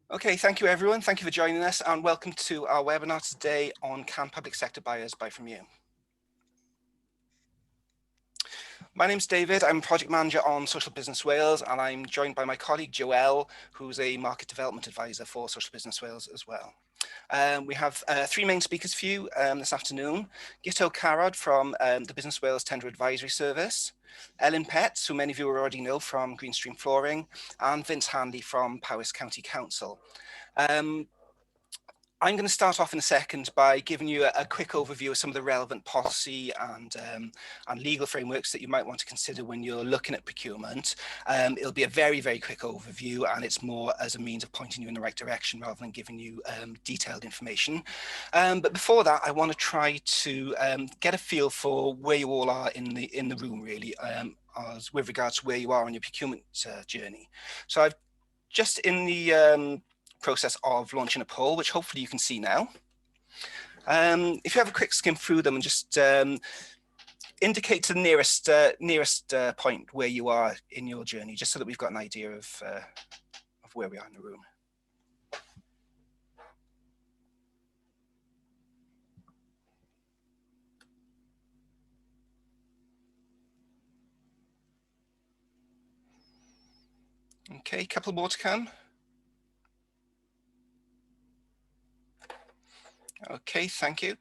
Okay, thank you everyone. Thank you for joining us and welcome to our webinar today on Can Public Sector Buyers Buy From You? My name's David, I'm Project Manager on Social Business Wales and I'm joined by my colleague Joelle, who's a Market Development Advisor for Social Business Wales as well. We have three main speakers for you this afternoon. Gito Carod from the Business Wales Tender Advisory Service, Ellen Petts, who many of you already know from Greenstream Flooring, and Vince Hanley from Powys County Council. I'm going to start off in a second by giving you a quick overview of some of the relevant policy and legal frameworks that you might want to consider when you're looking at procurement. It'll be a very, very quick overview, and it's more as a means of pointing you in the right direction rather than giving you detailed information. But before that, I want to try to get a feel for where you all are in the room, really, as with regards to where you are on your procurement journey. So I've just in the process of launching a poll, which hopefully you can see now. If you have a quick skim through them and just indicate to the nearest point where you are in your journey, just so that we've got an idea of where we are in the room. Okay, a couple more to come. Okay, thank you.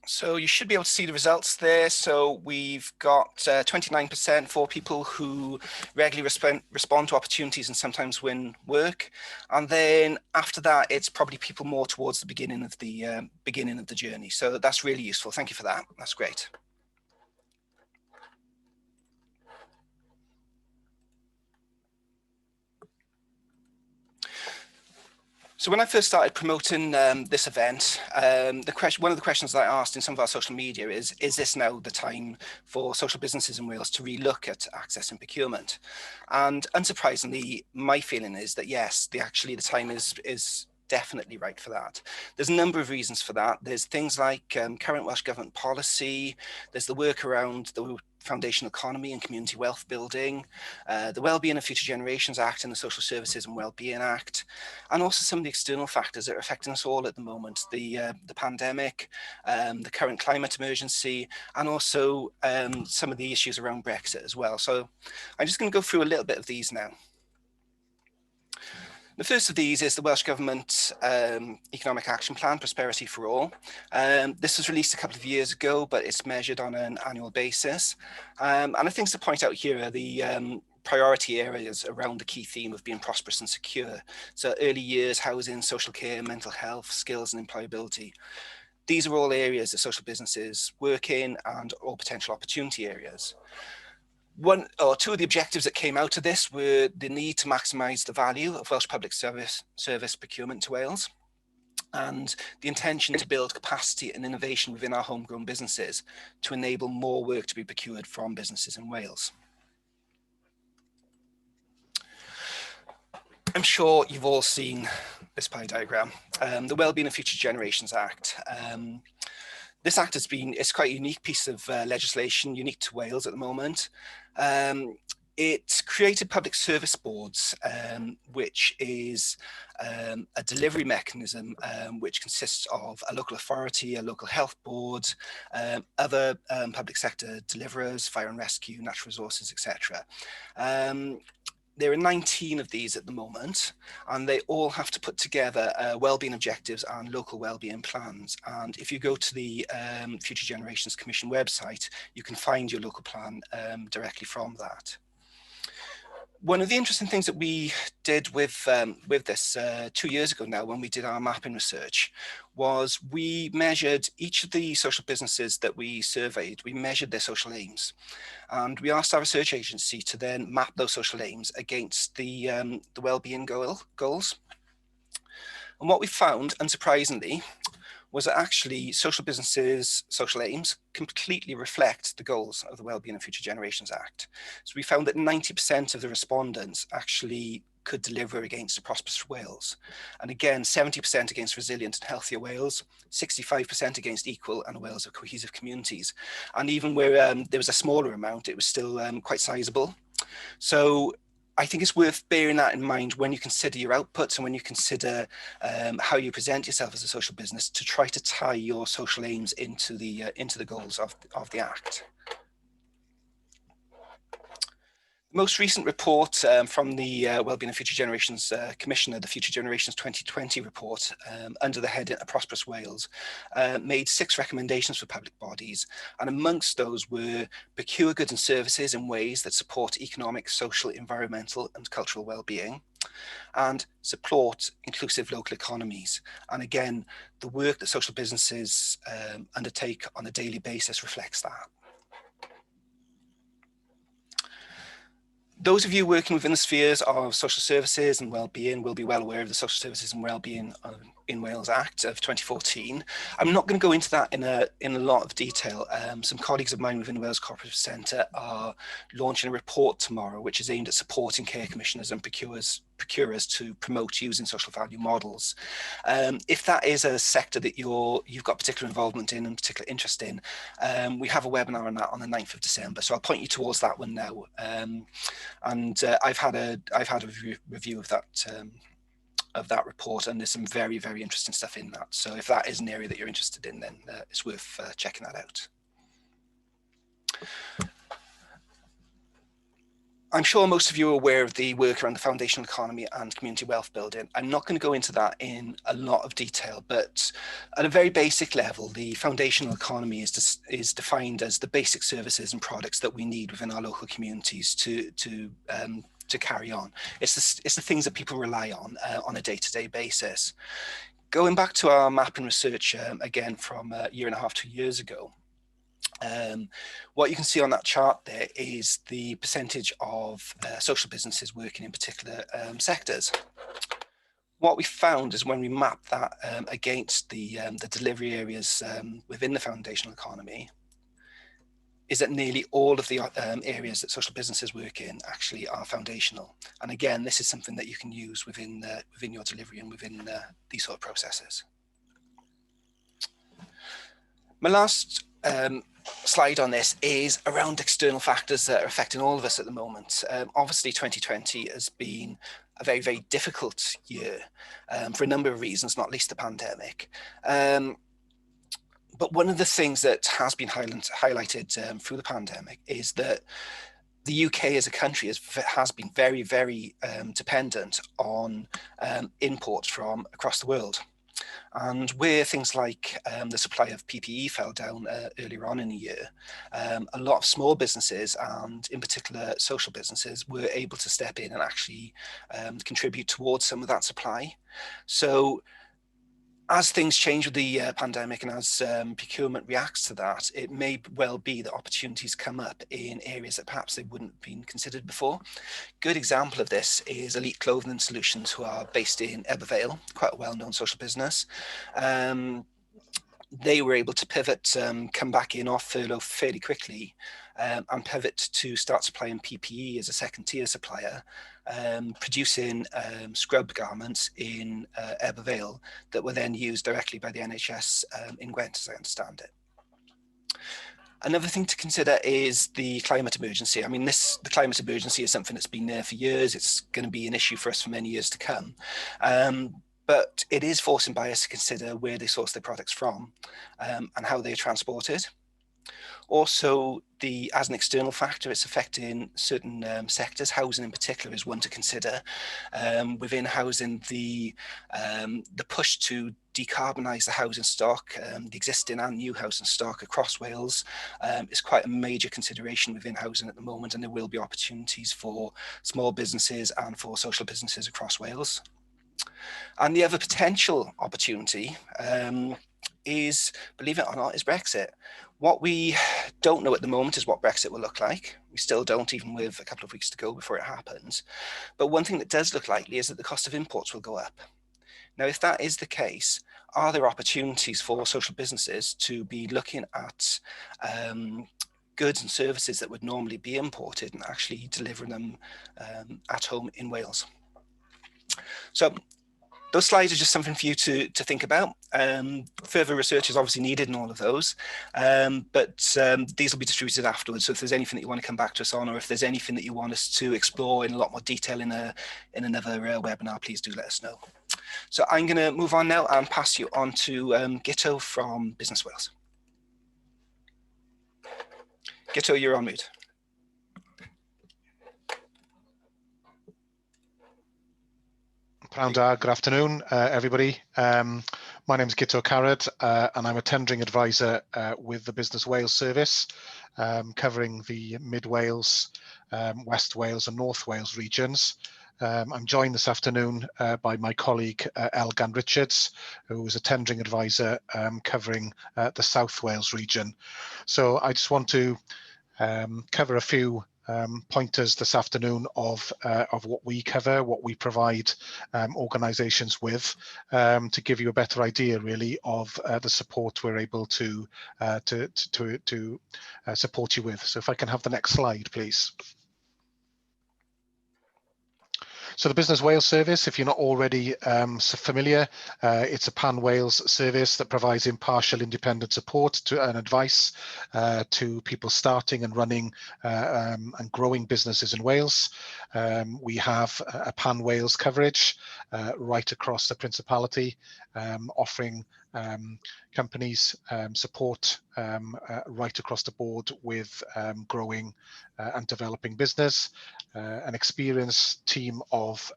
So you should be able to see the results there. So we've got 29% for people who regularly respond to opportunities and sometimes win work. And then after that, it's probably people more towards the beginning of the journey. So that's really useful. Thank you for that. That's great. So when I first started promoting this event, one of the questions that I asked in some of our social media is this now the time for social businesses in Wales to relook at access and procurement? And unsurprisingly, my feeling is that yes, the time is definitely right for that. There's a number of reasons for that. There's things like current Welsh Government policy, there's the work around the foundational economy and community wealth building, the Wellbeing of Future Generations Act and the Social Services and Wellbeing Act, and also some of the external factors that are affecting us all at the moment, the pandemic, the current climate emergency, and also some of the issues around Brexit as well. So I'm just going to go through a little bit of these now. The first of these is the Welsh Government Economic Action Plan, Prosperity for All. This was released a couple of years ago, but it's measured on an annual basis. And the things to point out here are the priority areas around the key theme of being prosperous and secure. So early years, housing, social care, mental health, skills and employability. These are all areas that social businesses work in and all potential opportunity areas. One or two of the objectives that came out of this were the need to maximise the value of Welsh public service procurement to Wales, and the intention to build capacity and innovation within our homegrown businesses to enable more work to be procured from businesses in Wales. I'm sure you've all seen this pie diagram, the Wellbeing of Future Generations Act. This act it's quite a unique piece of legislation, unique to Wales at the moment. It created public service boards, which is a delivery mechanism which consists of a local authority, a local health board, other public sector deliverers, fire and rescue, natural resources, etc. There are 19 of these at the moment, and they all have to put together wellbeing objectives and local wellbeing plans. And if you go to the Future Generations Commission website, you can find your local plan directly from that. One of the interesting things that we did with this 2 years ago now, when we did our mapping research, was we measured each of the social businesses that we surveyed. We measured their social aims, and we asked our research agency to then map those social aims against the wellbeing goals. And what we found, unsurprisingly, was that actually social businesses' social aims completely reflect the goals of the Wellbeing of Future Generations Act. So we found that 90% of the respondents actually could deliver against a prosperous Wales. And again, 70% against resilient and healthier Wales, 65% against equal and a Wales of cohesive communities. And even where there was a smaller amount, it was still quite sizable. So I think it's worth bearing that in mind when you consider your outputs and when you consider how you present yourself as a social business, to try to tie your social aims into the goals of the Act. The most recent report from the Wellbeing and Future Generations Commissioner, the Future Generations 2020 report, under the heading A Prosperous Wales, made 6 recommendations for public bodies, and amongst those were procure goods and services in ways that support economic, social, environmental and cultural well-being, and support inclusive local economies. And again, the work that social businesses undertake on a daily basis reflects that. Those of you working within the spheres of social services and well-being will be well aware of the Social Services and Wellbeing in Wales Act of 2014. I'm not going to go into that in a lot of detail. Some colleagues of mine within the Wales Cooperative Centre are launching a report tomorrow, which is aimed at supporting care commissioners and procurers to promote using social value models. If that is a sector that you've got particular involvement in and particular interest in, we have a webinar on that on the 9th of December. So I'll point you towards that one now. I've had a review of that report, and there's some very, very interesting stuff in that. So if that is an area that you're interested in, then it's worth checking that out. I'm sure most of you are aware of the work around the foundational economy and community wealth building. I'm not going to go into that in a lot of detail, but at a very basic level, the foundational economy is defined as the basic services and products that we need within our local communities to carry on. It's the things that people rely on a day-to-day basis. Going back to our map and research again from a year and a half, 2 years ago, what you can see on that chart there is the percentage of social businesses working in particular sectors. What we found is when we mapped that against the delivery areas within the foundational economy, is that nearly all of the areas that social businesses work in actually are foundational. And again, this is something that you can use within your delivery and within these sort of processes. My last slide on this is around external factors that are affecting all of us at the moment. Obviously 2020 has been a very, very difficult year for a number of reasons, not least the pandemic. But one of the things that has been highlighted through the pandemic is that the UK as a country has been very, very dependent on imports from across the world. And where things like the supply of PPE fell down earlier on in the year, a lot of small businesses and in particular social businesses were able to step in and actually contribute towards some of that supply. So as things change with the pandemic and as procurement reacts to that, it may well be that opportunities come up in areas that perhaps they wouldn't have been considered before. Good example of this is Elite Clothing Solutions, who are based in Ebervale, quite a well-known social business. They were able to pivot, come back in off furlough fairly quickly, and pivot to start supplying PPE as a second tier supplier, producing scrub garments in Ebervale that were then used directly by the NHS in Gwent, as I understand it. Another thing to consider is the climate emergency. I mean, the climate emergency is something that's been there for years. It's going to be an issue for us for many years to come. But it is forcing buyers to consider where they source their products from and how they're transported. Also, as an external factor, it's affecting certain sectors. Housing in particular is one to consider. Within housing, the push to decarbonise the housing stock, the existing and new housing stock across Wales, is quite a major consideration within housing at the moment, and there will be opportunities for small businesses and for social businesses across Wales. And the other potential opportunity is, believe it or not, is Brexit. What we don't know at the moment is what Brexit will look like. We still don't, even with a couple of weeks to go before it happens. But one thing that does look likely is that the cost of imports will go up. Now, if that is the case, are there opportunities for social businesses to be looking at goods and services that would normally be imported and actually delivering them at home in Wales? So those slides are just something for you to think about. Further research is obviously needed in all of those, but these will be distributed afterwards. So if there's anything that you want to come back to us on, or if there's anything that you want us to explore in a lot more detail in another webinar, please do let us know. So I'm going to move on now and pass you on to Gito from Business Wales. Gito, you're on mute. Good afternoon, everybody. My name is Gito Carrad, and I'm a tendering advisor with the Business Wales service, covering the Mid Wales, West Wales and North Wales regions. I'm joined this afternoon by my colleague Elgan Richards, who is a tendering advisor covering the South Wales region. So I just want to cover a few pointers this afternoon of what we cover, what we provide organisations with, to give you a better idea, really, of the support we're able to support you with. So if I can have the next slide, please. So the Business Wales service, if you're not already familiar, it's a pan-Wales service that provides impartial, independent support and advice to people starting and running and growing businesses in Wales. We have a pan-Wales coverage right across the Principality, offering companies support right across the board with growing and developing business. An experienced team of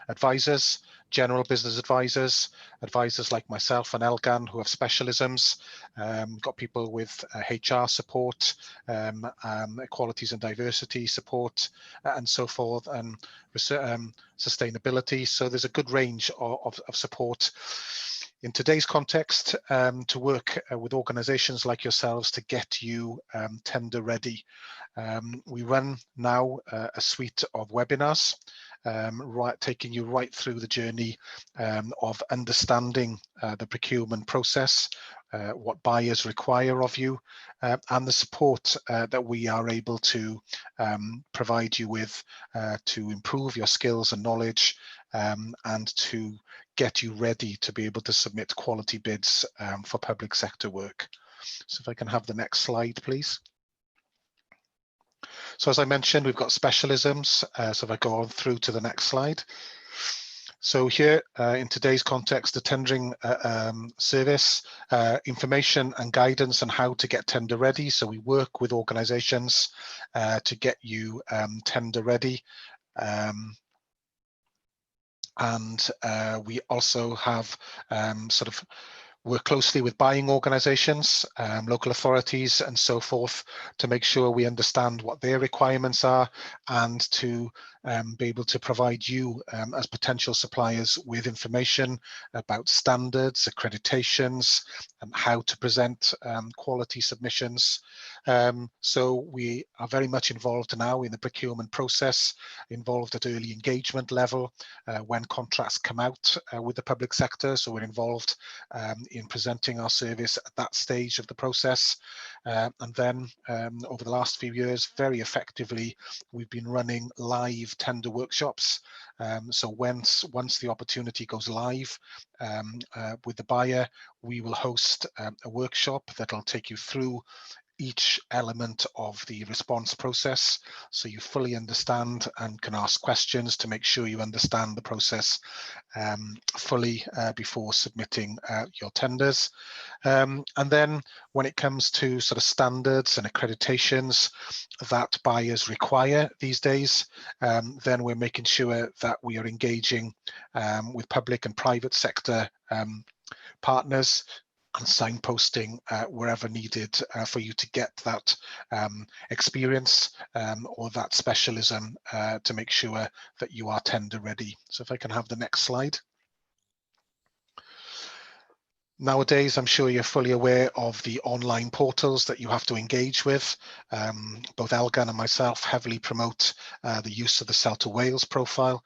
advisors, general business advisors, advisors like myself and Elgan who have specialisms, got people with HR support, equalities and diversity support, and so forth, and sustainability. So there's a good range of support in today's context to work with organisations like yourselves to get you tender ready. We run now a suite of webinars, taking you right through the journey of understanding the procurement process, what buyers require of you, and the support that we are able to provide you with to improve your skills and knowledge, and to get you ready to be able to submit quality bids for public sector work. So if I can have the next slide, please. So as I mentioned, we've got specialisms. So if I go on through to the next slide. So here, in today's context, the tendering service, information and guidance on how to get tender ready. So we work with organisations to get you tender ready. And we also have work closely with buying organisations, local authorities and so forth, to make sure we understand what their requirements are, and to be able to provide you as potential suppliers with information about standards, accreditations, and how to present quality submissions. So we are very much involved now in the procurement process, involved at early engagement level when contracts come out with the public sector. So we're involved in presenting our service at that stage of the process. And then over the last few years, very effectively, we've been running live tender workshops. So once the opportunity goes live with the buyer, we will host a workshop that'll take you through each element of the response process, so you fully understand and can ask questions to make sure you understand the process fully before submitting your tenders. And then when it comes to sort of standards and accreditations that buyers require these days, then we're making sure that we are engaging with public and private sector partners and signposting wherever needed for you to get that experience or that specialism to make sure that you are tender ready. So if I can have the next slide. Nowadays, I'm sure you're fully aware of the online portals that you have to engage with. Both Elgan and myself heavily promote the use of the Celta Wales profile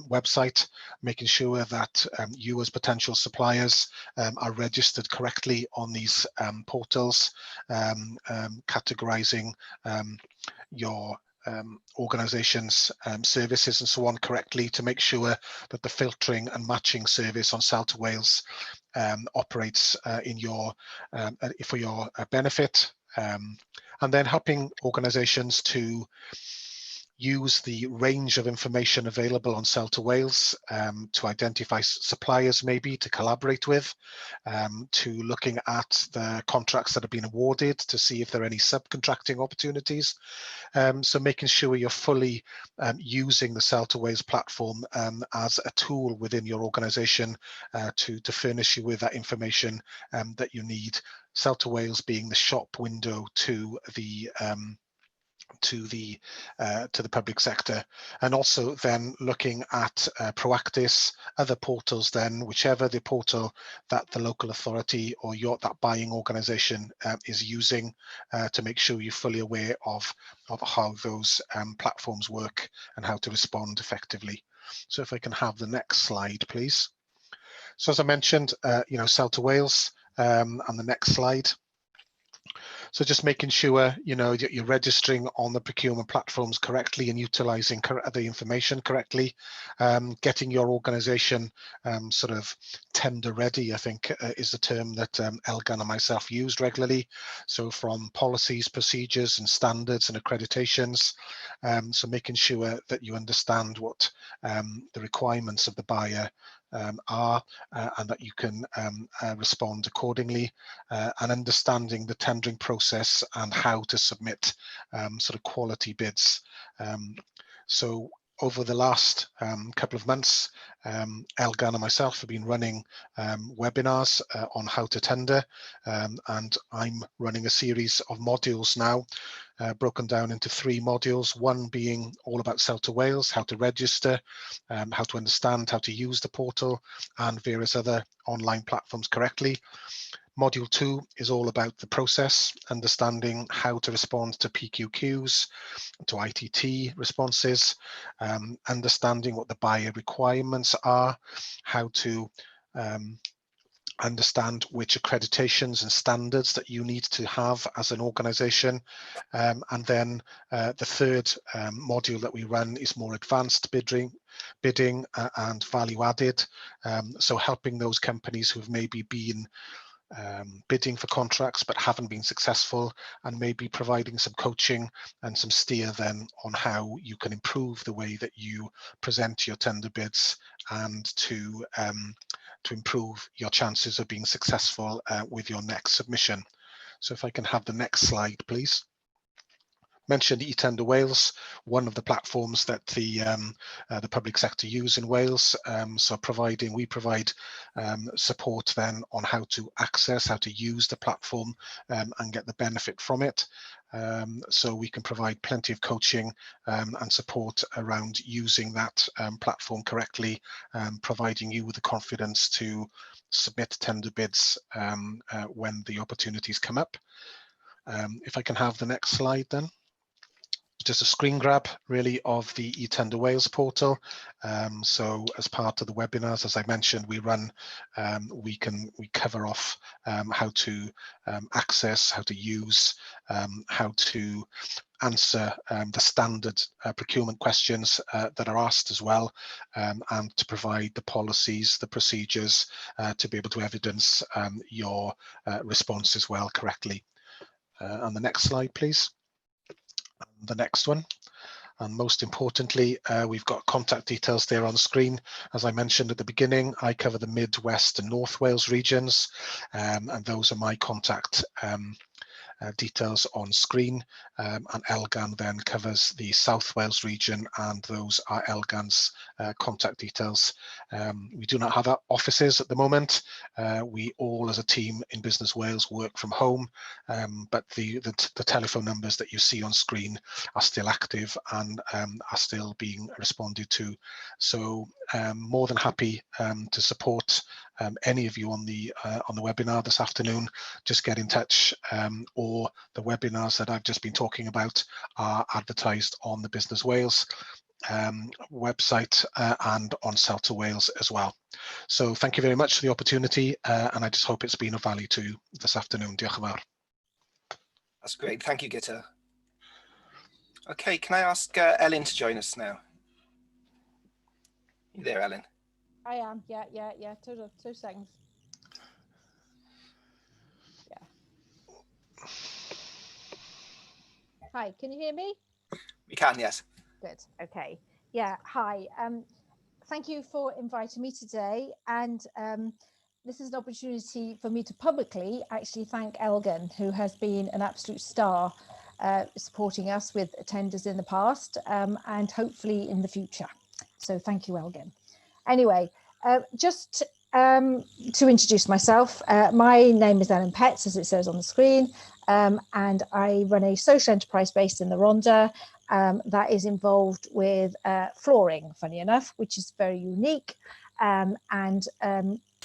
website, making sure that you as potential suppliers are registered correctly on these portals, categorizing your organisations' services and so on correctly, to make sure that the filtering and matching service on Salt Wales operates for your benefit, and then helping organisations to use the range of information available on Salt Wales to identify suppliers maybe to collaborate with, to looking at the contracts that have been awarded to see if there are any subcontracting opportunities. So making sure you're fully using the Salt Wales platform as a tool within your organisation to furnish you with that information that you need. Salt Wales being the shop window to the public sector, and also then looking at Proactis, other portals then, whichever the portal that the local authority or that buying organisation is using, to make sure you're fully aware of how those platforms work and how to respond effectively. So if I can have the next slide, please. So as I mentioned, Salt Wales, and the next slide. So just making sure, you're registering on the procurement platforms correctly and utilising the information correctly, getting your organisation sort of tender ready, I think is the term that Elgan and myself used regularly. So from policies, procedures and standards and accreditations. So making sure that you understand what the requirements of the buyer are, and that you can respond accordingly, and understanding the tendering process and how to submit sort of quality bids. So over the last couple of months, Elgan and myself have been running webinars on how to tender, and I'm running a series of modules now, broken down into 3 modules, one being all about Salt Wales, how to register, how to understand how to use the portal and various other online platforms correctly. Module 2 is all about the process, understanding how to respond to PQQs, to ITT responses, understanding what the buyer requirements are, how to understand which accreditations and standards that you need to have as an organisation. And then the third module that we run is more advanced bidding and value added. So helping those companies who've maybe been bidding for contracts but haven't been successful, and maybe providing some coaching and some steer then on how you can improve the way that you present your tender bids, and to improve your chances of being successful with your next submission. So if I can have the next slide, please. Mentioned eTender Wales, one of the platforms that the public sector use in Wales. So we provide support then on how to access, how to use the platform and get the benefit from it. So we can provide plenty of coaching and support around using that platform correctly, providing you with the confidence to submit tender bids when the opportunities come up. If I can have the next slide then. Just a screen grab really of the eTender Wales portal. So as part of the webinars, as I mentioned, we cover off how to access, how to use, how to answer the standard procurement questions that are asked as well, and to provide the policies, the procedures to be able to evidence your response as well correctly. On the next slide, please. The next one, and most importantly, we've got contact details there on screen. As I mentioned at the beginning, I cover the Mid, West and North Wales regions, and those are my contact details on screen, and Elgan then covers the South Wales region, and those are Elgan's contact details. We do not have our offices at the moment. We all as a team in Business Wales work from home, but the telephone numbers that you see on screen are still active and are still being responded to. So more than happy to support any of you on the webinar this afternoon. Just get in touch, or the webinars that I've just been talking about are advertised on the Business Wales website and on Salt Wales as well. So thank you very much for the opportunity, and I just hope it's been of value to you this afternoon. Diolch yn fawr. That's great. Thank you, Gitta. Okay, can I ask Ellen to join us now? You there, Ellen? I am. Yeah. 2 seconds. Yeah. Hi, can you hear me? We can, yes. Good. Okay. Yeah. Hi. Thank you for inviting me today. And this is an opportunity for me to publicly actually thank Elgin, who has been an absolute star supporting us with tenders in the past and hopefully in the future. So thank you, Elgin. Anyway, just to introduce myself, my name is Ellen Petts, as it says on the screen, and I run a social enterprise based in the Rhondda that is involved with flooring, funny enough, which is very unique. And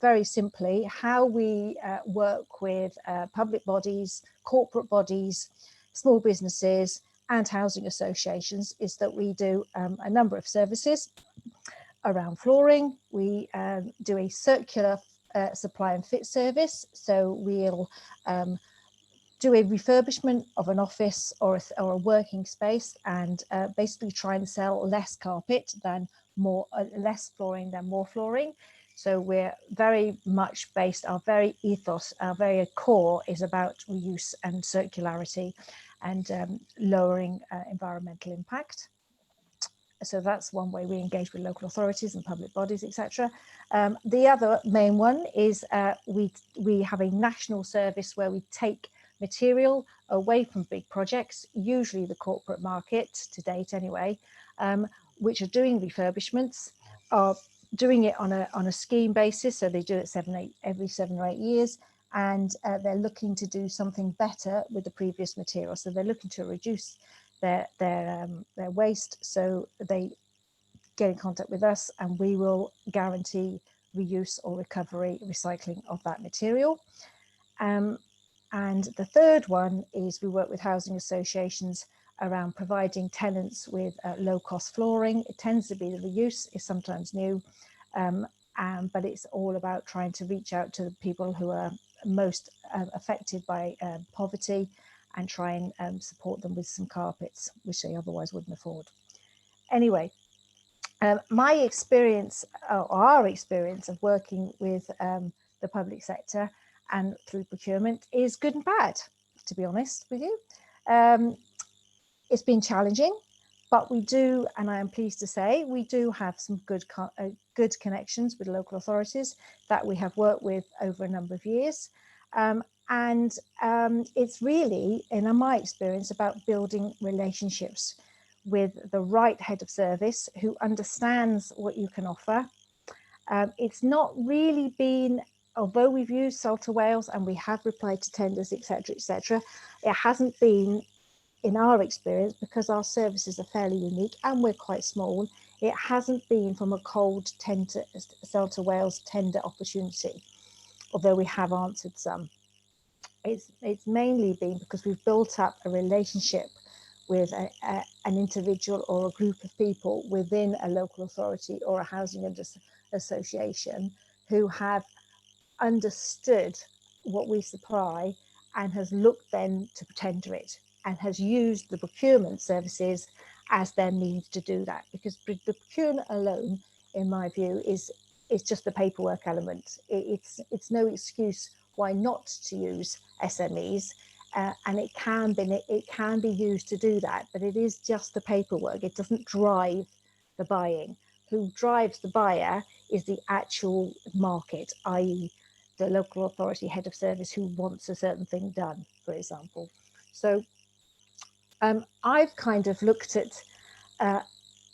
very simply, how we work with public bodies, corporate bodies, small businesses, and housing associations is that we do a number of services around flooring. We do a circular supply and fit service. So we'll do a refurbishment of an office or a working space and basically try and sell less carpet than more, less flooring than more flooring. So we're very much based, our very ethos, our very core is about reuse and circularity and lowering environmental impact. So that's one way we engage with local authorities and public bodies, etc. The other main one is we have a national service where we take material away from big projects, usually the corporate market to date anyway, which are doing refurbishments, are doing it on a scheme basis. So they do it every 7 or 8 years, and they're looking to do something better with the previous material. So they're looking to reduce their waste, so they get in contact with us and we will guarantee reuse or recovery, recycling of that material. And the third one is we work with housing associations around providing tenants with low-cost flooring. It tends to be the reuse, is sometimes new, but it's all about trying to reach out to the people who are most affected by poverty and try and support them with some carpets, which they otherwise wouldn't afford. Anyway, my experience, or our experience of working with the public sector and through procurement is good and bad, to be honest with you. It's been challenging, but we do, and I am pleased to say, we do have some good connections with local authorities that we have worked with over a number of years. And it's really, in my experience, about building relationships with the right head of service who understands what you can offer. It's not really been, although we've used Salter Wales and we have replied to tenders, etc., it hasn't been, in our experience, because our services are fairly unique and we're quite small, it hasn't been from a cold Salter Wales tender opportunity, although we have answered some. It's mainly been because we've built up a relationship with an individual or a group of people within a local authority or a housing association who have understood what we supply and has looked then to tender it and has used the procurement services as their means to do that, because the procurement alone, in my view, is just the paperwork element. It's no excuse why not to use SMEs, and it can be used to do that, but it is just the paperwork. It doesn't drive the buying. Who drives the buyer is the actual market, i.e. the local authority head of service who wants a certain thing done, for example. So I've kind of looked at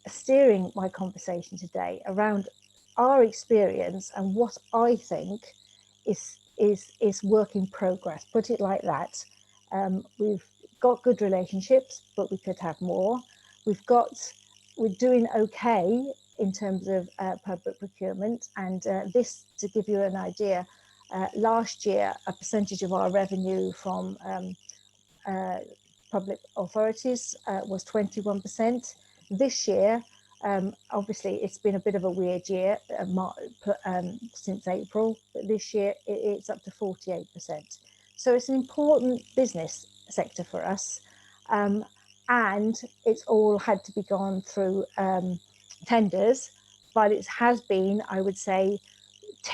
steering my conversation today around our experience and what I think is work in progress, put it like that. We've got good relationships, but we could have more. We're doing okay in terms of public procurement, and this, to give you an idea, last year a percentage of our revenue from public authorities was 21%. This year, obviously it's been a bit of a weird year since April, but this year it's up to 48%. So it's an important business sector for us. and it's all had to be gone through tenders, but it has been, I would say,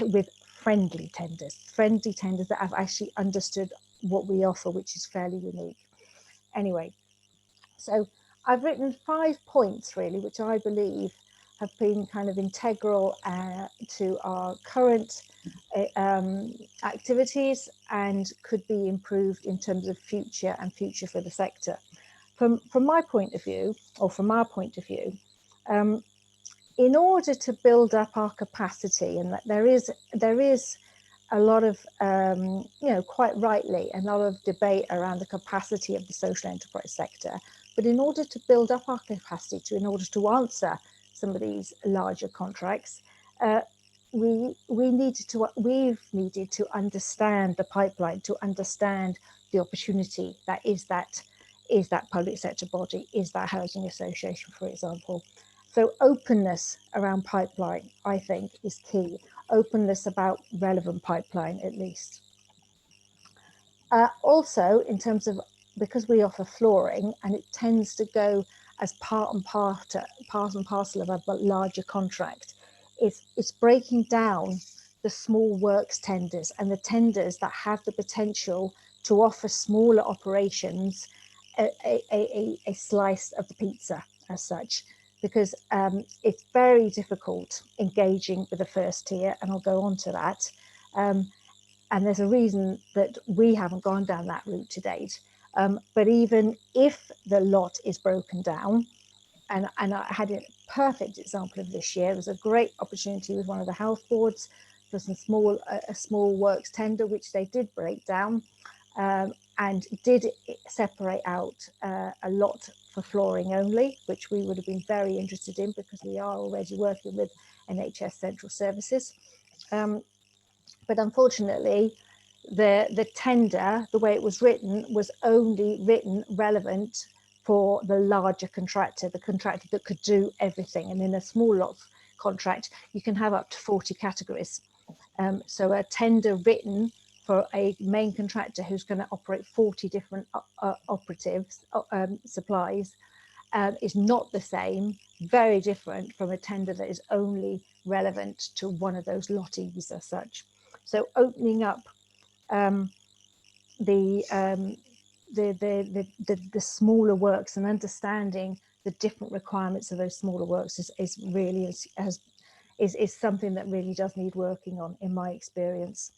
with friendly tenders that have actually understood what we offer, which is fairly unique. Anyway, so I've written 5 points really, which I believe have been kind of integral to our current activities and could be improved in terms of future for the sector. From my point of view, or from our point of view, in order to build up our capacity, and that there is a lot of, quite rightly, a lot of debate around the capacity of the social enterprise sector. But in order to build up our capacity, in order to answer some of these larger contracts, we've needed to understand the pipeline, to understand the opportunity that is that public sector body, is that housing association, for example. So openness around pipeline, I think, is key. Openness about relevant pipeline, at least. Also, in terms of, because we offer flooring and it tends to go as part and parcel of a larger contract, it's breaking down the small works tenders and the tenders that have the potential to offer smaller operations a slice of the pizza as such, because it's very difficult engaging with the first tier, and I'll go on to that. And there's a reason that we haven't gone down that route to date. But even if the lot is broken down, and I had a perfect example of this year, there was a great opportunity with one of the health boards for some a small works tender, which they did break down, and did separate out a lot for flooring only, which we would have been very interested in because we are already working with NHS Central Services. But unfortunately, the tender, the way it was written, was only written relevant for the larger contractor, the contractor that could do everything. And in a small lot contract, you can have up to 40 categories. So a tender written for a main contractor who's going to operate 40 different supplies is not the same, very different from a tender that is only relevant to one of those lotties as such. So opening up the smaller works and understanding the different requirements of those smaller works is really something that really does need working on, in my experience.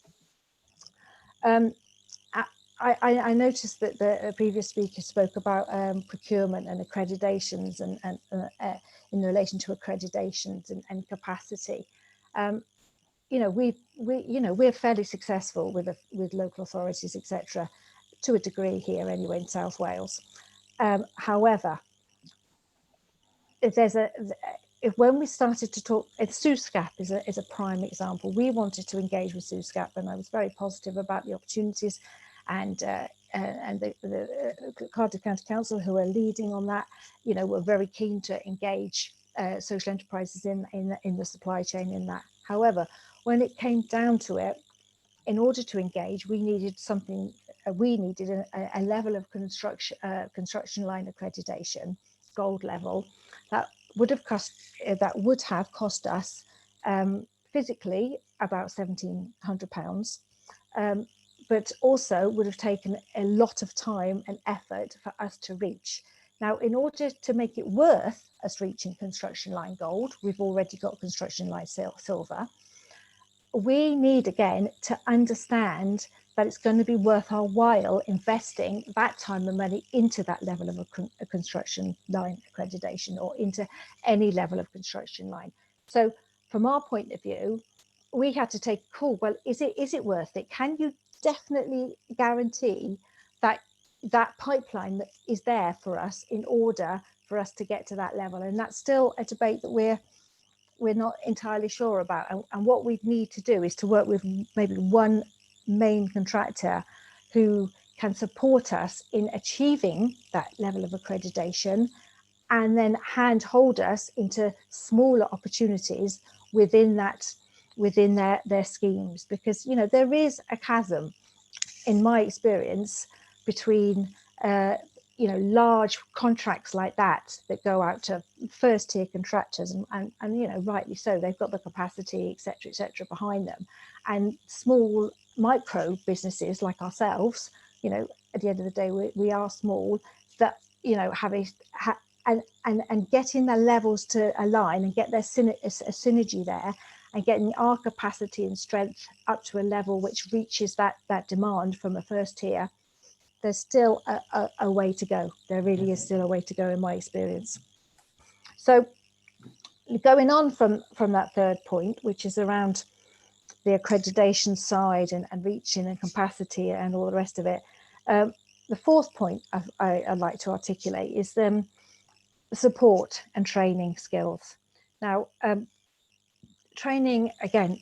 I noticed that the previous speaker spoke about procurement and accreditations and in relation to accreditations and capacity. We're fairly successful with local authorities, etc., to a degree here anyway in South Wales. However, when we started to talk, SUSCAP is a prime example. We wanted to engage with SUSCAP, and I was very positive about the opportunities, and the Cardiff County Council, who are leading on that, were very keen to engage social enterprises in the supply chain in that. However, when it came down to it, in order to engage, we needed something. We needed a level of construction line accreditation, gold level, that would have cost us physically about £1,700, but also would have taken a lot of time and effort for us to reach. Now, in order to make it worth us reaching construction line gold, we've already got construction line silver. We need, again, to understand that it's going to be worth our while investing that time and money into that level of a construction line accreditation, or into any level of construction line. So from our point of view, we had to take a call. Well, is it worth it? Can you definitely guarantee that that pipeline that is there for us in order for us to get to that level? And that's still a debate that we're not entirely sure about. And what we need to do is to work with maybe one main contractor who can support us in achieving that level of accreditation, and then handhold us into smaller opportunities within their schemes. Because there is a chasm, in my experience, between you know, large contracts like that go out to first tier contractors, and you know, rightly so, they've got the capacity, etc., behind them. And small micro businesses like ourselves, you know, at the end of the day, we are small, that, you know, and getting their levels to align and get their synergy there, and getting our capacity and strength up to a level which reaches that demand from a first tier, there's still a way to go. There really is still a way to go in my experience. So going on from that third point, which is around the accreditation side and reaching and capacity and all the rest of it, the fourth point I'd like to articulate is the support and training skills. Now, training, again,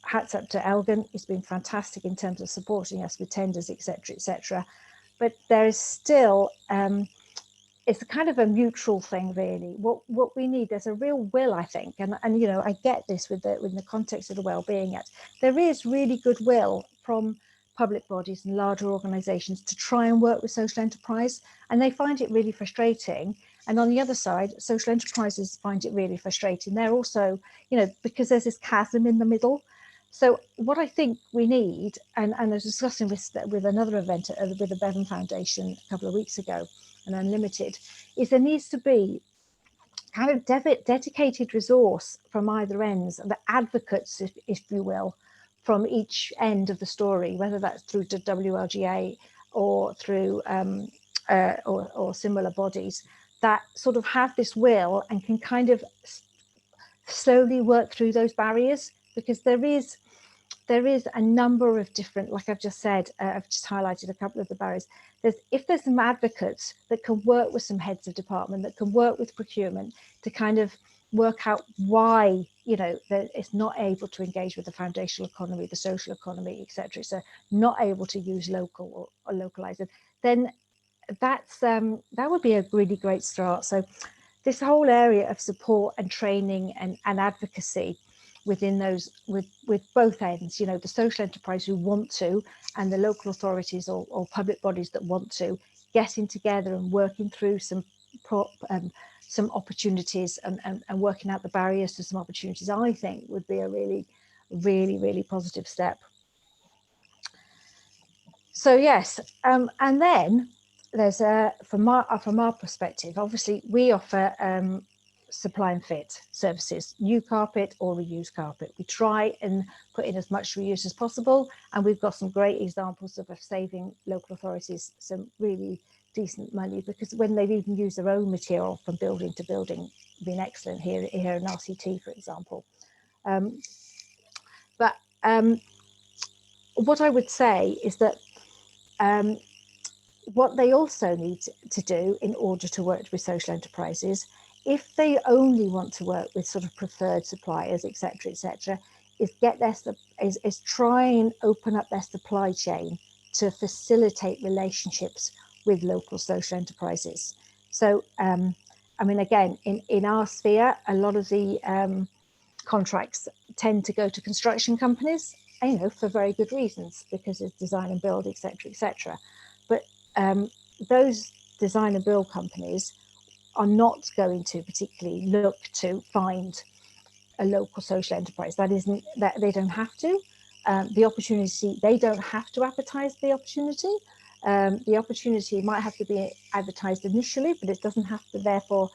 hats up to Elgin. It's been fantastic in terms of supporting us with tenders, etc. But there is still, it's a kind of a mutual thing, really. What we need, there's a real will, I think, and you know, I get this with the context of the Wellbeing Act. There is really good will from public bodies and larger organisations to try and work with social enterprise, and they find it really frustrating. And on the other side, social enterprises find it really frustrating. They're also, you know, because there's this chasm in the middle. So what I think we need, and I was discussing this with another event with the Bevan Foundation a couple of weeks ago, and Unlimited, is there needs to be kind of dedicated resource from either ends, the advocates, if you will, from each end of the story, whether that's through the WLGA or through or similar bodies that sort of have this will and can kind of slowly work through those barriers, because there is a number of different, like I've just said, I've just highlighted a couple of the barriers. If there's some advocates that can work with some heads of department, that can work with procurement to kind of work out why, you know, that it's not able to engage with the foundational economy, the social economy, etc. So not able to use local or localize it, then that's that would be a really great start. So this whole area of support and training and advocacy within those, with both ends, you know, the social enterprise who want to, and the local authorities or public bodies that want to, getting together and working through some opportunities and working out the barriers to some opportunities, I think would be a really positive step. So yes, and then there's from our perspective, obviously we offer supply and fit services, new carpet or reused carpet. We try and put in as much reuse as possible, and we've got some great examples of saving local authorities some really decent money, because when they've even used their own material from building to building, been excellent here in RCT, for example. But what I would say is that what they also need to do in order to work with social enterprises, if they only want to work with sort of preferred suppliers, etc., is get their is try and open up their supply chain to facilitate relationships with local social enterprises. So, I mean, again, in our sphere, a lot of the contracts tend to go to construction companies, you know, for very good reasons, because it's design and build, etc. But those design and build companies are not going to particularly look to find a local social enterprise. That isn't, that they don't have to. The opportunity, they don't have to advertise the opportunity. The opportunity might have to be advertised initially, but it doesn't have to, therefore,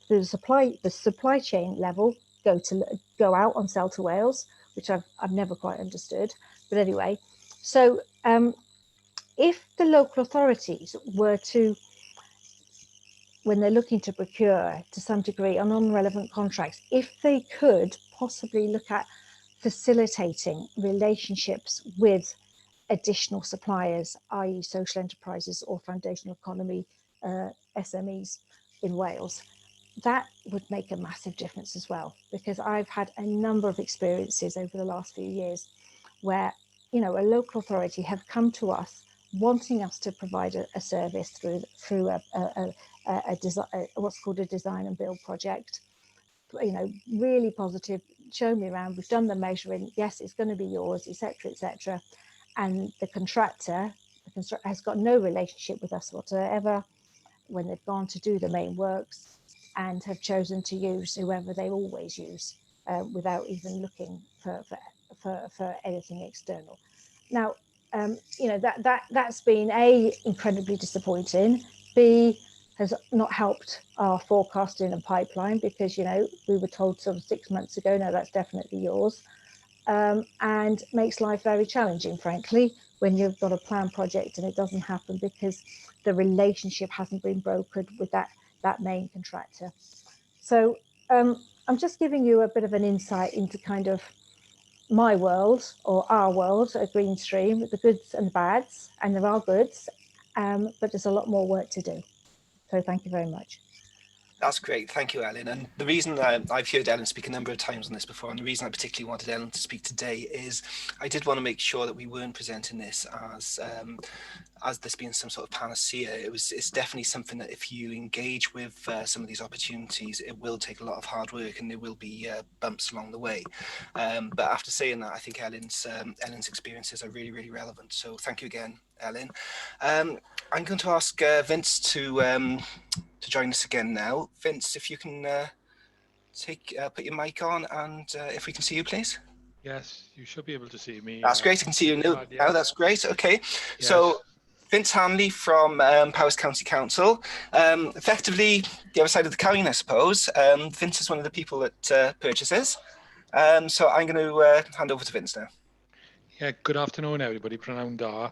through the supply chain level, go out on Sell to Wales, which I've never quite understood. But anyway, so if the local authorities were to, when they're looking to procure to some degree on non-relevant contracts, if they could possibly look at facilitating relationships with additional suppliers, i.e. social enterprises or foundational economy SMEs in Wales, that would make a massive difference as well, because I've had a number of experiences over the last few years where, you know, a local authority have come to us wanting us to provide a service through what's called a design and build project. You know, really positive, show me around, we've done the measuring, yes, it's going to be yours, etc. And the contractor has got no relationship with us whatsoever. when they've gone to do the main works and have chosen to use whoever they always use without even looking for anything external. Now, you know, that's been A, incredibly disappointing, B, has not helped our forecasting and pipeline, because, you know, we were told sort of 6 months ago, no, that's definitely yours, and makes life very challenging, frankly, when you've got a planned project and it doesn't happen because the relationship hasn't been brokered with that main contractor. So I'm just giving you a bit of an insight into kind of my world, or our world at Greenstream, the goods and the bads, and there are goods, but there's a lot more work to do. So thank you very much. That's great. Thank you, Ellen. And the reason I've heard Ellen speak a number of times on this before, and the reason I particularly wanted Ellen to speak today is I did want to make sure that we weren't presenting this as this being some sort of panacea. It's definitely something that if you engage with some of these opportunities, it will take a lot of hard work and there will be bumps along the way. But after saying that, I think Ellen's experiences are really, really relevant. So thank you again, Ellen. I'm going to ask Vince to join us again now. Vince, if you can put your mic on, and if we can see you, please. Yes, you should be able to see me. That's great. I can see you now. Yes. That's great. Okay. Yes. So Vince Hanley from Powys County Council, effectively the other side of the coin, I suppose. Vince is one of the people that purchases. So I'm going to hand over to Vince now. Yeah, good afternoon, everybody. Prynawn da.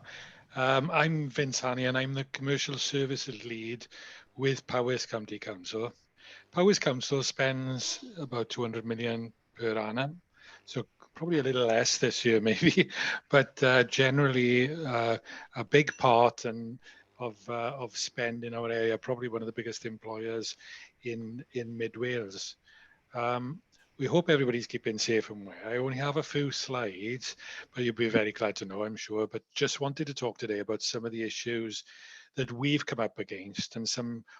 I'm Vince Hanley, and I'm the Commercial Services Lead with Powys County Council. Powys Council spends about 200 million per annum, so probably a little less this year maybe, but generally a big part of spend in our area, probably one of the biggest employers in Mid Wales. We hope everybody's keeping safe and well. I only have a few slides, but you'll be very glad to know, I'm sure. But just wanted to talk today about some of the issues that we've come up against and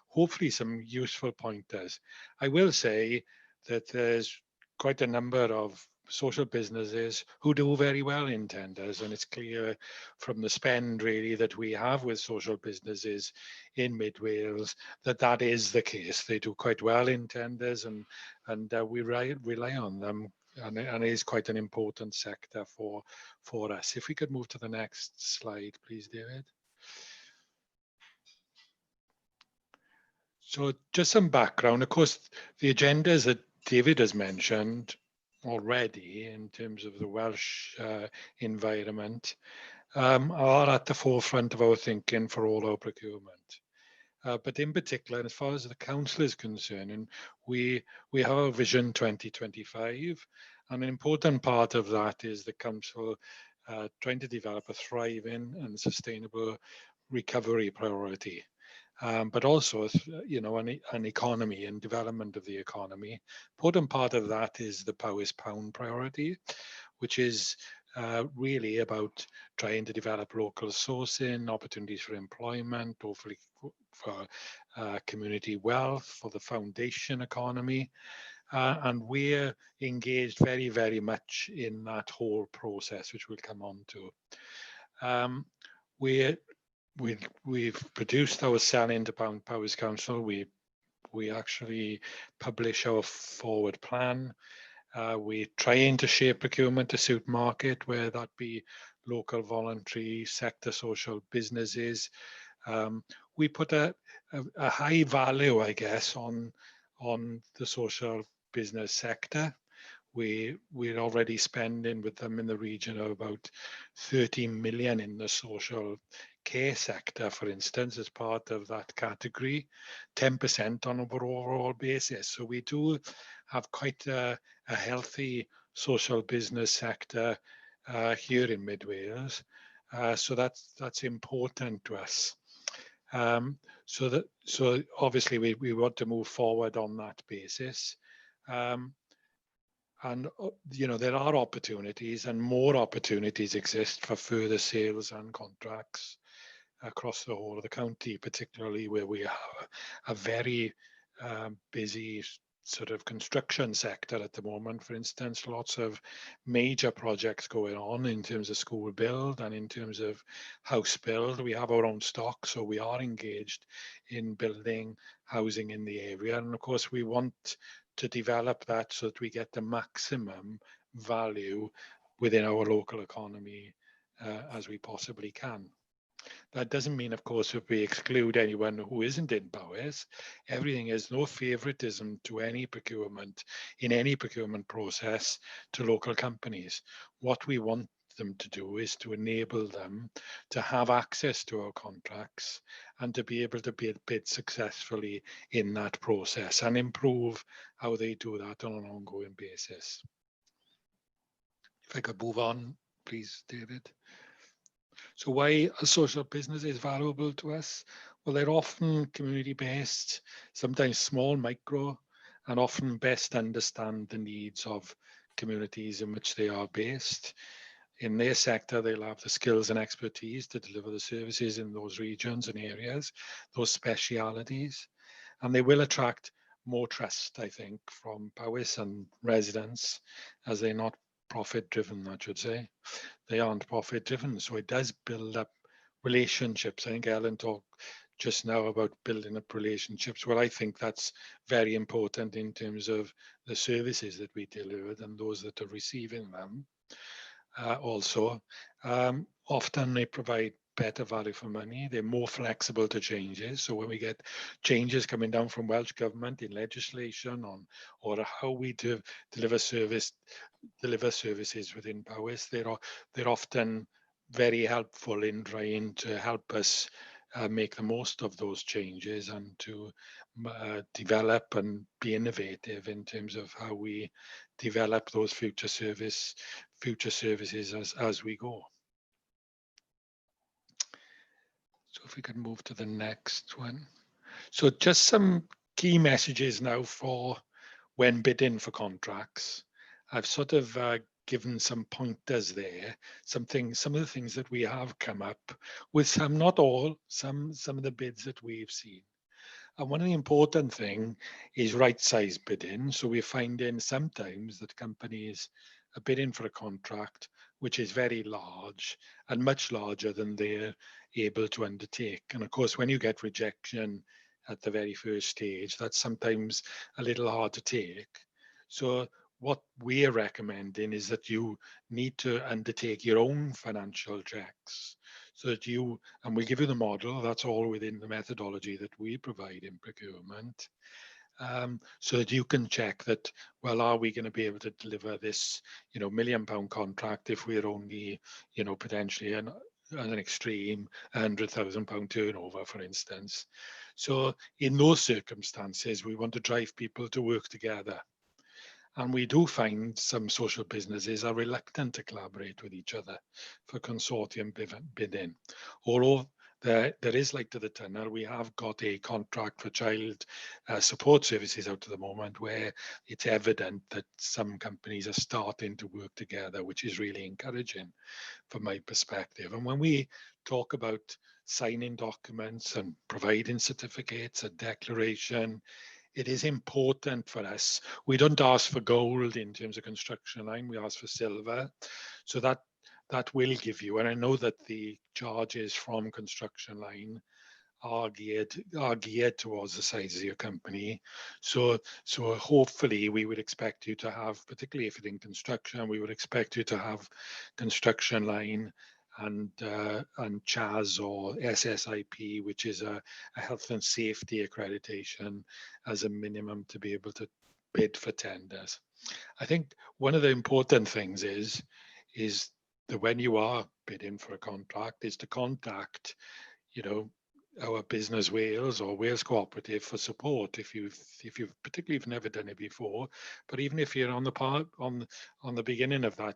hopefully some useful pointers. I will say that there's quite a number of social businesses who do very well in tenders, and it's clear from the spend really that we have with social businesses in Mid Wales that is the case. They do quite well in tenders, and we rely on them, and it is quite an important sector for us. If we could move to the next slide, please, David. So just some background. Of course, the agendas that David has mentioned already in terms of the Welsh environment are at the forefront of our thinking for all our procurement. But in particular, as far as the council is concerned, and we have our Vision 2025, and an important part of that is the council trying to develop a thriving and sustainable recovery priority. But also, you know, an economy and development of the economy. Important part of that is the Powys Pound priority, which is really about trying to develop local sourcing, opportunities for employment, hopefully for community wealth, for the foundation economy. And we're engaged very, very much in that whole process, which we'll come on to. We've produced our Sell into Powys Council. We actually publish our forward plan. We're trying to shape procurement to suit market, where that be local voluntary sector social businesses. We put a high value, I guess, on the social business sector. We're already spending with them in the region of about 13 million in the social care sector, for instance, as part of that category, 10% on an overall basis. So we do have quite a healthy social business sector here in Mid Wales. So that's important to us. So obviously we want to move forward on that basis. And, you know, there are opportunities, and more opportunities exist for further sales and contracts across the whole of the county, particularly where we have a very busy sort of construction sector at the moment. For instance, lots of major projects going on in terms of school build and in terms of house build. We have our own stock, so we are engaged in building housing in the area. And of course, we want to develop that so that we get the maximum value within our local economy as we possibly can. That doesn't mean, of course, if we exclude anyone who isn't in Powys. Everything is no favoritism to any procurement, in any procurement process, to local companies. What we want them to do is to enable them to have access to our contracts and to be able to bid successfully in that process and improve how they do that on an ongoing basis. If I could move on, please, David. So why a social business is valuable to us? Well, they're often community-based, sometimes small, micro, and often best understand the needs of communities in which they are based. In their sector, they'll have the skills and expertise to deliver the services in those regions and areas, those specialities, and they will attract more trust, I think, from Powys and residents, as they're not profit-driven, I should say. They aren't profit-driven, so it does build up relationships. I think Ellen talked just now about building up relationships. Well, I think that's very important in terms of the services that we deliver and those that are receiving them. Also, often they provide better value for money. They're more flexible to changes. So when we get changes coming down from Welsh Government in legislation on or how we deliver services within Powys, they're often very helpful in trying to help us make the most of those changes and to develop and be innovative in terms of how we develop those future services as we go. So if we could move to the next one. So just some key messages now for when bidding for contracts. I've sort of given some pointers there, some of the things that we have come up with, some, not all, some of the bids that we've seen. And one of the important thing is right size bidding. So we're finding sometimes that companies are bidding for a contract which is very large and much larger than they're able to undertake. And of course, when you get rejection at the very first stage, that's sometimes a little hard to take. So what we're recommending is that you need to undertake your own financial checks so that you, and we'll give you the model, that's all within the methodology that we provide in procurement, so that you can check that, well, are we going to be able to deliver this, £1 million contract if we're only, potentially an extreme £100,000 turnover, for instance. So in those circumstances, we want to drive people to work together. And we do find some social businesses are reluctant to collaborate with each other for consortium bidding. Although there is light to the tunnel, we have got a contract for child support services out at the moment where it's evident that some companies are starting to work together, which is really encouraging from my perspective. And when we talk about signing documents and providing certificates, a declaration, it is important for us. We don't ask for gold in terms of construction line, we ask for silver. So that will give you, and I know that the charges from construction line are geared towards the size of your company. So hopefully we would expect you to have, particularly if you're in construction, we would expect you to have construction line and CHAS or SSIP, which is a health and safety accreditation as a minimum to be able to bid for tenders. I think one of the important things is that when you are bidding for a contract is to contact, our Business Wales or Wales Cooperative for support if you've particularly if never done it before, but even if you're on the beginning of that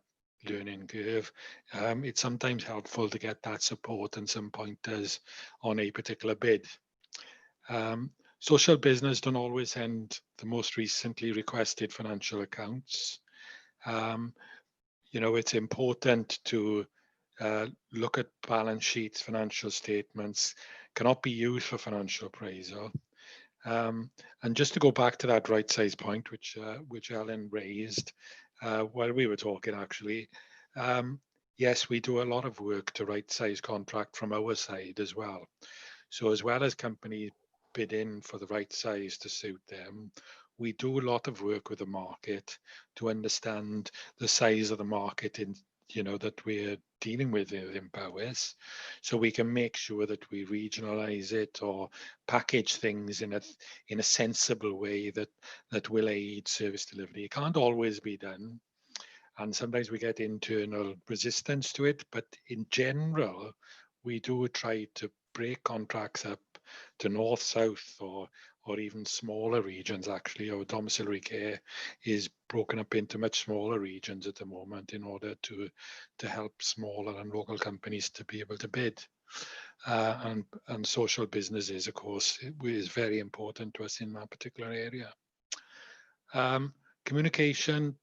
learning curve, it's sometimes helpful to get that support and some pointers on a particular bid. Social business don't always send the most recently requested financial accounts. It's important to look at balance sheets, financial statements, cannot be used for financial appraisal. And just to go back to that right size point, which Ellen raised while we were talking, actually, yes, we do a lot of work to right size contract from our side as well. So as well as companies bid in for the right size to suit them, we do a lot of work with the market to understand the size of the market in, that we're dealing with in Powys, so we can make sure that we regionalize it or package things in a sensible way that will aid service delivery. It can't always be done, and sometimes we get internal resistance to it, but in general, we do try to break contracts up to north, south, or even smaller regions. Actually, our domiciliary care is broken up into much smaller regions at the moment in order to help smaller and local companies to be able to bid. And social businesses, of course, is very important to us in that particular area. Communication.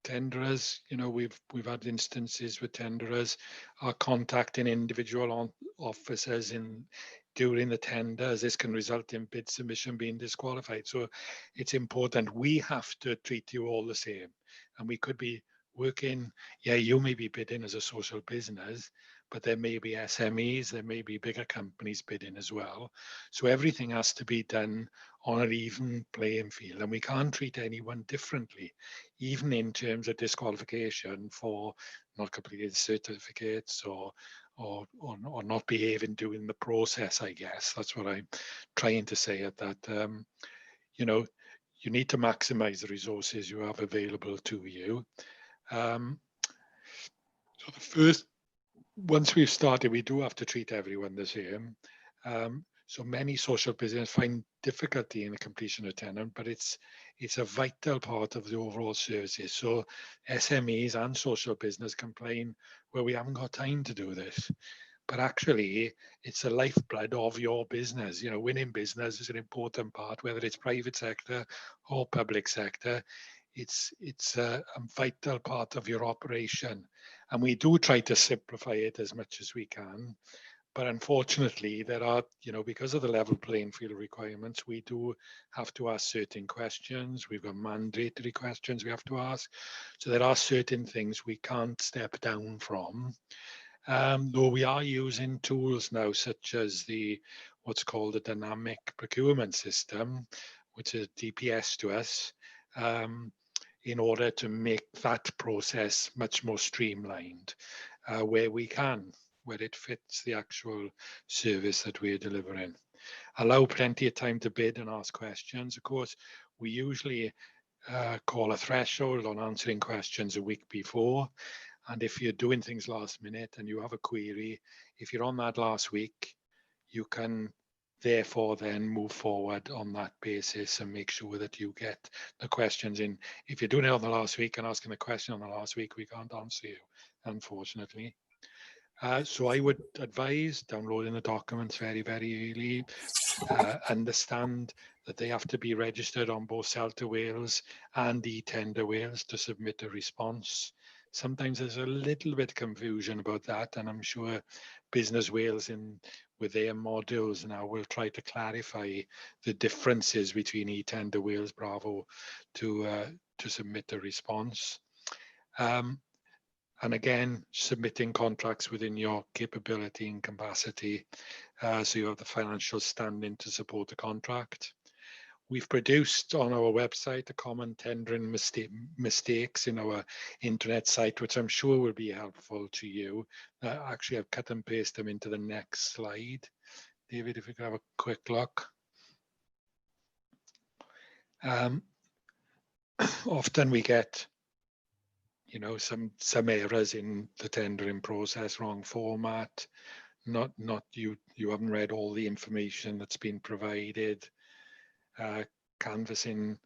Tenderers, we've had instances where tenderers are contacting individual officers during the tenders. This can result in bid submission being disqualified. So it's important. We have to treat you all the same, and we could be working. Yeah, you may be bidding as a social business, but there may be SMEs, there may be bigger companies bidding as well. So everything has to be done on an even playing field, and we can't treat anyone differently, even in terms of disqualification for not completed certificates or not behaving during the process. I guess that's what I'm trying to say at that. You need to maximize the resources you have available to you. So the first, once we've started, we do have to treat everyone the same. So many social businesses find difficulty in the completion of tenant, but it's a vital part of the overall services. So SMEs and social business complain, well, we haven't got time to do this. But actually, it's the lifeblood of your business. Winning business is an important part, whether it's private sector or public sector. It's a vital part of your operation. And we do try to simplify it as much as we can. But unfortunately, there are, because of the level playing field requirements, we do have to ask certain questions. We've got mandatory questions we have to ask. So there are certain things we can't step down from. Though we are using tools now, such as what's called the dynamic procurement system, which is DPS to us, in order to make that process much more streamlined, where we can, where it fits the actual service that we're delivering. Allow plenty of time to bid and ask questions. Of course, we usually call a threshold on answering questions a week before. And if you're doing things last minute and you have a query, if you're on that last week, you can therefore then move forward on that basis and make sure that you get the questions in. If you're doing it on the last week and asking the question on the last week, we can't answer you, unfortunately. So I would advise downloading the documents very, very early. Understand that they have to be registered on both CELTA Wales and eTender Wales to submit a response. Sometimes there's a little bit of confusion about that, and I'm sure Business Wales with their modules now will try to clarify the differences between eTender Wales Bravo to submit a response. And again, submitting contracts within your capability and capacity, so you have the financial standing to support the contract. We've produced on our website a common tendering mistakes in our intranet site, which I'm sure will be helpful to you. Actually, I've cut and pasted them into the next slide. David, if you could have a quick look. Often we get, some errors in the tendering process, wrong format, not you haven't read all the information that's been provided. Canvassing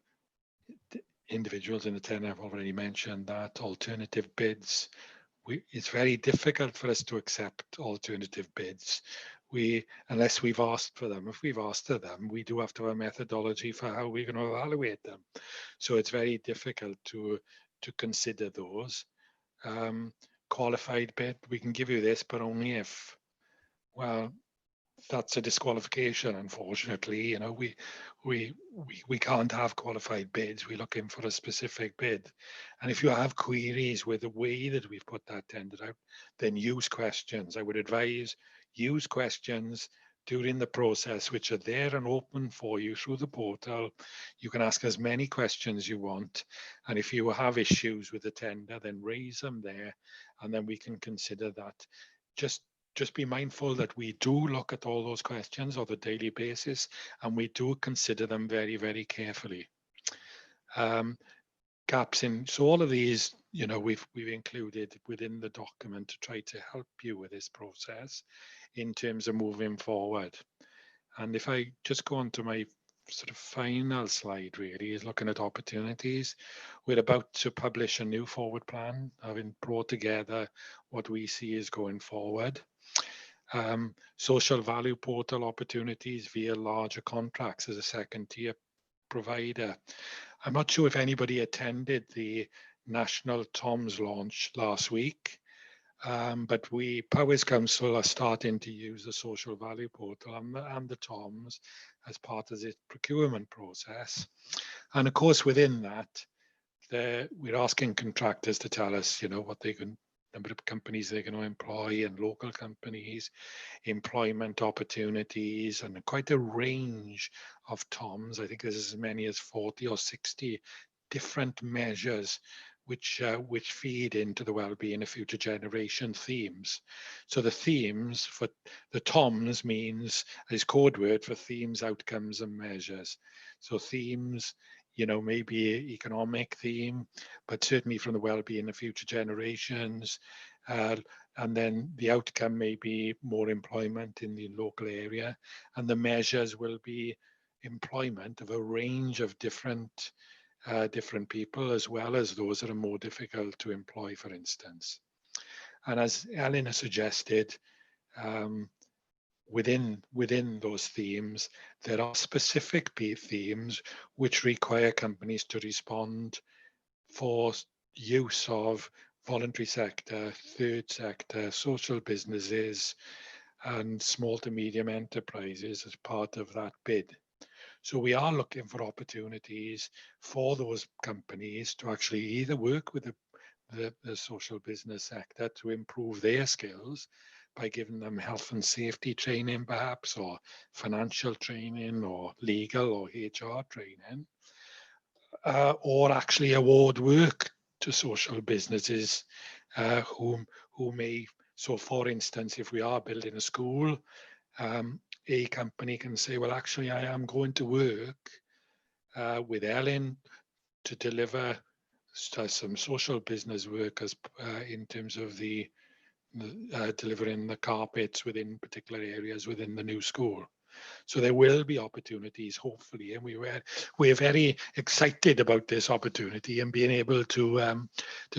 individuals in the tender, I've already mentioned that. Alternative bids, it's very difficult for us to accept alternative bids unless we've asked for them. If we've asked for them, we do have to have a methodology for how we're going to evaluate them. So it's very difficult to consider those. Qualified bid, we can give you this, but only if, well, that's a disqualification, unfortunately. You know, we can't have qualified bids. We're looking for a specific bid. And if you have queries with the way that we've put that tender out, then use questions. I would advise use questions during the process, which are there and open for you through the portal. You can ask as many questions you want. And if you have issues with the tender, then raise them there, and then we can consider that. Just be mindful that we do look at all those questions on a daily basis, and we do consider them very, very carefully. Gaps in, so all of these, you know, we've included within the document to try to help you with this process in terms of moving forward. And if I just go on to my sort of final slide, really, is looking at opportunities. We're about to publish a new forward plan, having brought together what we see is going forward. Social value portal opportunities via larger contracts as a second tier provider. I'm not sure if anybody attended the National TOMS launch last week, but Powys Council are starting to use the social value portal and the TOMS as part of the procurement process. And of course, within that, we're asking contractors to tell us, you know, what they can, number of companies they're going to employ, and local companies, employment opportunities, and quite a range of TOMs. I think there's as many as 40 or 60 different measures which feed into the well-being of future generation themes. So the themes for the TOMs is code word for themes, outcomes, and measures. So themes, you know, maybe economic theme, but certainly from the well-being of future generations. And then the outcome may be more employment in the local area, and the measures will be employment of a range of different people, as well as those that are more difficult to employ, for instance. And as Ellen has suggested, within those themes, there are specific themes which require companies to respond for use of voluntary sector, third sector, social businesses, and small to medium enterprises as part of that bid. So we are looking for opportunities for those companies to actually either work with the social business sector to improve their skills by giving them health and safety training, perhaps, or financial training, or legal or HR training, or actually award work to social businesses who may, so for instance, if we are building a school, a company can say, well, actually, I am going to work with Ellen to deliver some social business work in terms of the delivering the carpets within particular areas within the new school. So there will be opportunities, hopefully, and we're very excited about this opportunity and being able to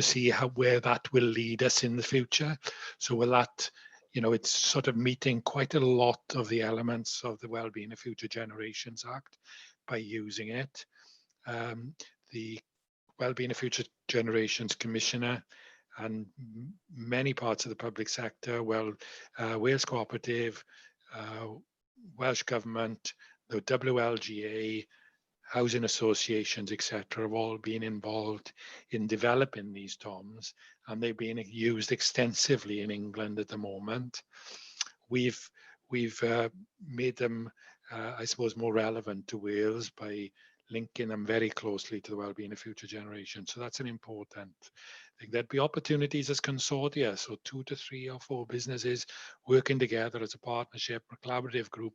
see where that will lead us in the future. So will that, you know, it's sort of meeting quite a lot of the elements of the Wellbeing of Future Generations Act by using it. The Wellbeing of Future Generations Commissioner and many parts of the public sector, Wales Cooperative, Welsh Government, the WLGA, housing associations, etc., have all been involved in developing these TOMs, and they're being used extensively in England at the moment. We've made them, I suppose, more relevant to Wales by linking them very closely to the well-being of future generations. So that's an important thing. There'd be opportunities as consortia, so 2 to 3 or 4 businesses working together as a partnership or collaborative group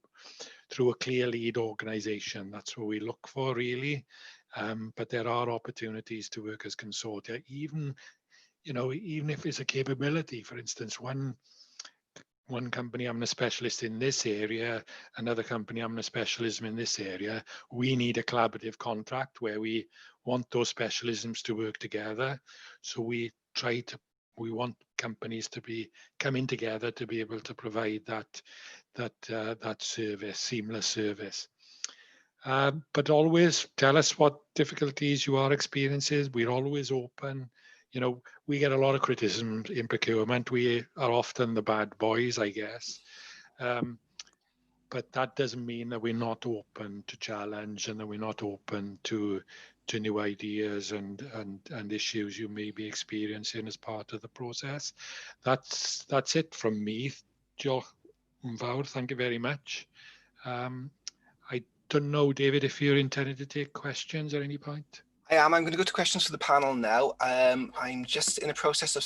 through a clear lead organization. That's what we look for, really. But there are opportunities to work as consortia, even if it's a capability. For instance, one company, I'm a specialist in this area, another company, I'm a specialism in this area. We need a collaborative contract where we want those specialisms to work together. So we want companies to be coming together to be able to provide that service, seamless service. But always tell us what difficulties you are experiencing. We're always open. You know, we get a lot of criticism in procurement. We are often the bad boys, I guess. but that doesn't mean that we're not open to challenge and that we're not open to new ideas and issues you may be experiencing as part of the process. That's it from me. Diolch yn fawr, thank you very much. I don't know, David, if you're intending to take questions at any point. I am. I'm going to go to questions for the panel now. I'm just in a process of